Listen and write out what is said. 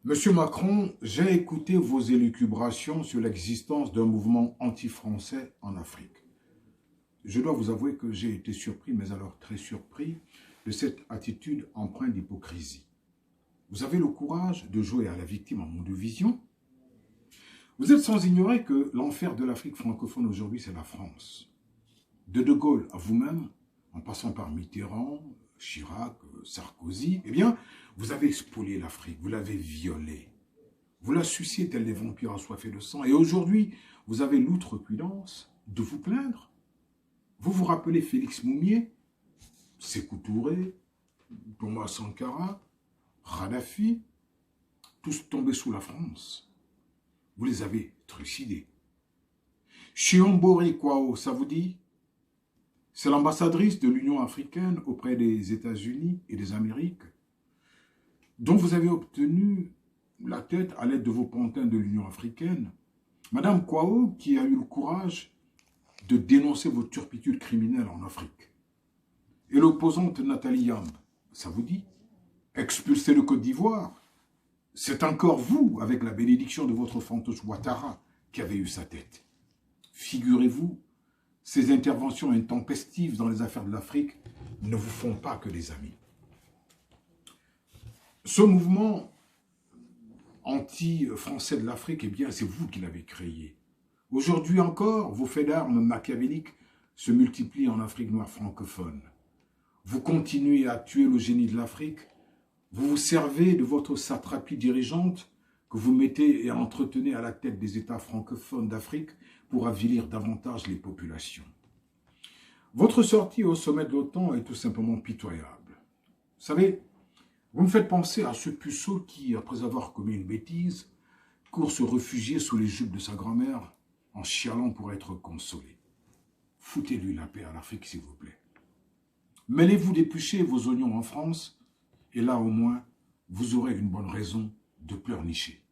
Monsieur Macron, j'ai écouté vos élucubrations sur l'existence d'un mouvement anti-français en Afrique. Je dois vous avouer que j'ai été surpris, mais alors très surpris, de cette attitude empreinte d'hypocrisie. Vous avez le courage de jouer à la victime en Mondovision. Vous êtes sans ignorer que l'enfer de l'Afrique francophone aujourd'hui, c'est la France. De Gaulle à vous-même, en passant par Mitterrand, Chirac, Sarkozy, eh bien, vous avez spolié l'Afrique, vous l'avez violée. Vous la suciez tel des vampires assoiffés de sang. Et aujourd'hui, vous avez l'outrecuidance de vous plaindre. Vous vous rappelez Félix Moumié, Sékou Touré, Thomas Sankara, Kadhafi, tous tombés sous la France. Vous les avez trucidés. Chiombo Kwao, ça vous dit? C'est l'ambassadrice de l'Union africaine auprès des États-Unis et des Amériques, dont vous avez obtenu la tête à l'aide de vos pantins de l'Union africaine. Madame Kwao, qui a eu le courage de dénoncer vos turpitudes criminelles en Afrique. Et l'opposante Nathalie Yamb, ça vous dit? Expulsée de Côte d'Ivoire. C'est encore vous, avec la bénédiction de votre fantoche Ouattara, qui avez eu sa tête. Figurez-vous, ces interventions intempestives dans les affaires de l'Afrique ne vous font pas que des amis. Ce mouvement anti-français de l'Afrique, eh bien, c'est vous qui l'avez créé. Aujourd'hui encore, vos faits d'armes machiavéliques se multiplient en Afrique noire francophone. Vous continuez à tuer le génie de l'Afrique. Vous vous servez de votre satrapie dirigeante que vous mettez et entretenez à la tête des États francophones d'Afrique pour avilir davantage les populations. Votre sortie au sommet de l'OTAN est tout simplement pitoyable. Vous savez, vous me faites penser à ce puceau qui, après avoir commis une bêtise, court se réfugier sous les jupes de sa grand-mère en chialant pour être consolé. Foutez-lui la paix à l'Afrique, s'il vous plaît. Mêlez-vous d'éplucher vos oignons en France, et là au moins, vous aurez une bonne raison de pleurnicher.